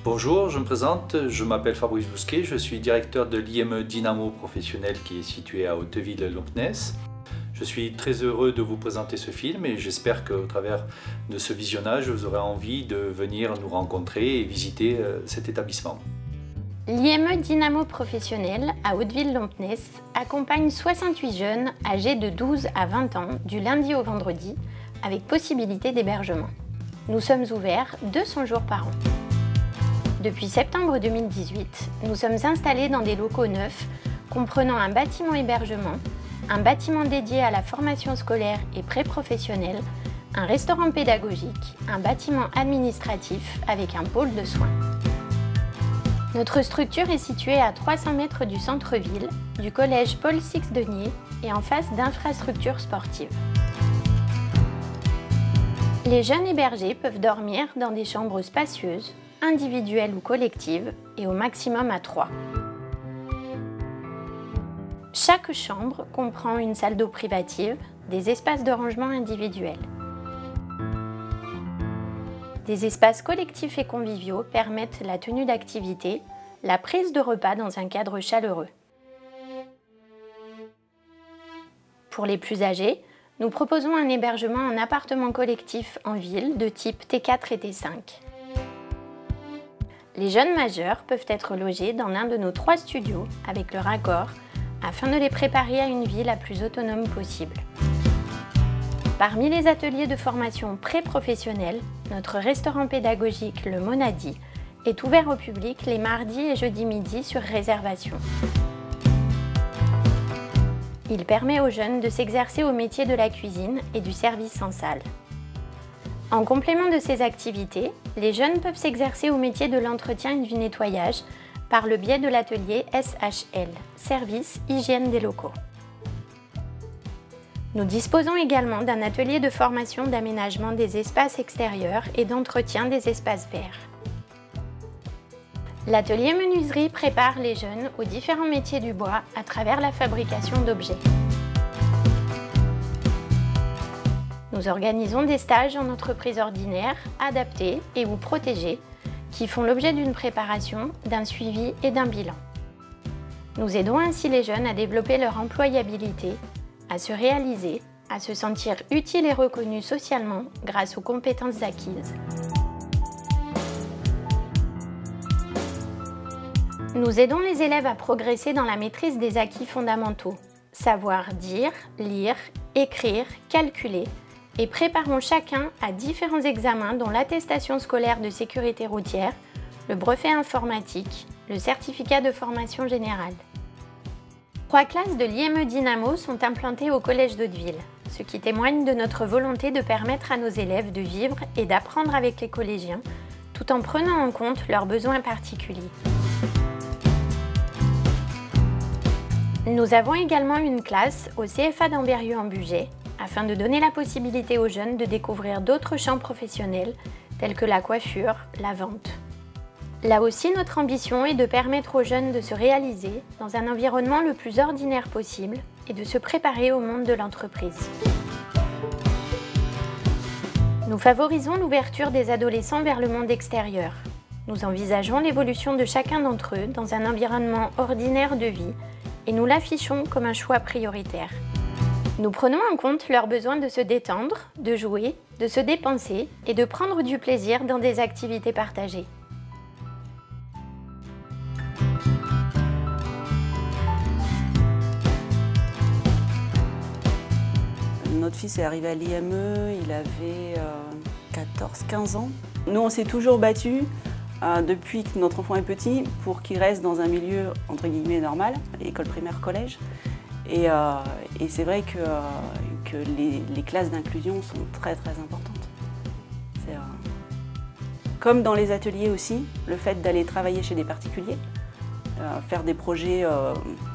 Bonjour, je me présente, je m'appelle Fabrice Bousquet, je suis directeur de l'IME Dynamo professionnel qui est situé à Hauteville-Lompness. Je suis très heureux de vous présenter ce film et j'espère qu'au travers de ce visionnage, vous aurez envie de venir nous rencontrer et visiter cet établissement. L'IME Dynamo professionnel à Hauteville-Lompness accompagne 68 jeunes âgés de 12 à 20 ans du lundi au vendredi avec possibilité d'hébergement. Nous sommes ouverts 200 jours par an. Depuis septembre 2018, nous sommes installés dans des locaux neufs comprenant un bâtiment hébergement, un bâtiment dédié à la formation scolaire et pré-professionnelle, un restaurant pédagogique, un bâtiment administratif avec un pôle de soins. Notre structure est située à 300 mètres du centre-ville, du collège Paul Six-Denier et en face d'infrastructures sportives. Les jeunes hébergés peuvent dormir dans des chambres spacieuses, individuelles ou collectives, et au maximum à 3. Chaque chambre comprend une salle d'eau privative, des espaces de rangement individuels. Des espaces collectifs et conviviaux permettent la tenue d'activités, la prise de repas dans un cadre chaleureux. Pour les plus âgés, nous proposons un hébergement en appartement collectif en ville de type T4 et T5. Les jeunes majeurs peuvent être logés dans l'un de nos 3 studios avec leur accord afin de les préparer à une vie la plus autonome possible. Parmi les ateliers de formation pré-professionnelle, notre restaurant pédagogique Le Monadi est ouvert au public les mardis et jeudis midi sur réservation. Il permet aux jeunes de s'exercer au métier de la cuisine et du service en salle. En complément de ces activités, les jeunes peuvent s'exercer au métier de l'entretien et du nettoyage par le biais de l'atelier SHL, Service Hygiène des locaux. Nous disposons également d'un atelier de formation d'aménagement des espaces extérieurs et d'entretien des espaces verts. L'atelier menuiserie prépare les jeunes aux différents métiers du bois à travers la fabrication d'objets. Nous organisons des stages en entreprise ordinaire, adaptés et ou protégés, qui font l'objet d'une préparation, d'un suivi et d'un bilan. Nous aidons ainsi les jeunes à développer leur employabilité, à se réaliser, à se sentir utiles et reconnus socialement grâce aux compétences acquises. Nous aidons les élèves à progresser dans la maîtrise des acquis fondamentaux, savoir dire, lire, écrire, calculer, et préparons chacun à différents examens dont l'attestation scolaire de sécurité routière, le brevet informatique, le certificat de formation générale. 3 classes de l'IME Dynamo sont implantées au collège d'Hauteville, ce qui témoigne de notre volonté de permettre à nos élèves de vivre et d'apprendre avec les collégiens, tout en prenant en compte leurs besoins particuliers. Nous avons également une classe au CFA d'Ambérieu en Bugey, afin de donner la possibilité aux jeunes de découvrir d'autres champs professionnels tels que la coiffure, la vente. Là aussi, notre ambition est de permettre aux jeunes de se réaliser dans un environnement le plus ordinaire possible et de se préparer au monde de l'entreprise. Nous favorisons l'ouverture des adolescents vers le monde extérieur. Nous envisageons l'évolution de chacun d'entre eux dans un environnement ordinaire de vie et nous l'affichons comme un choix prioritaire. Nous prenons en compte leurs besoins de se détendre, de jouer, de se dépenser et de prendre du plaisir dans des activités partagées. Notre fils est arrivé à l'IME, il avait 14-15 ans. Nous, on s'est toujours battus depuis que notre enfant est petit pour qu'il reste dans un milieu entre guillemets normal, école primaire, collège. Et c'est vrai que les classes d'inclusion sont très importantes. Comme dans les ateliers aussi, le fait d'aller travailler chez des particuliers, faire des projets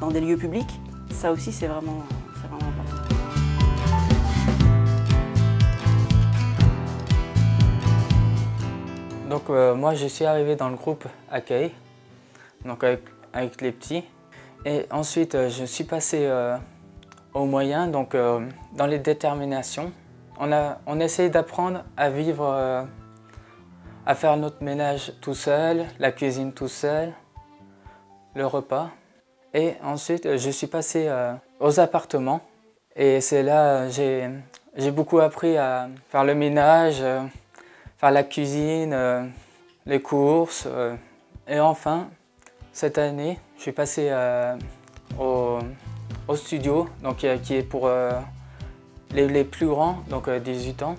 dans des lieux publics, ça aussi c'est vraiment important. Donc moi je suis arrivé dans le groupe accueil, donc avec les petits. Et ensuite je suis passé au moyen, donc dans les déterminations. On essaye d'apprendre à vivre à faire notre ménage tout seul, la cuisine tout seul, le repas. Et ensuite, je suis passé aux appartements. Et c'est là que j'ai beaucoup appris à faire le ménage, faire la cuisine, les courses. Et enfin, cette année, je suis passé au studio, donc, qui est pour les plus grands, donc 18 ans.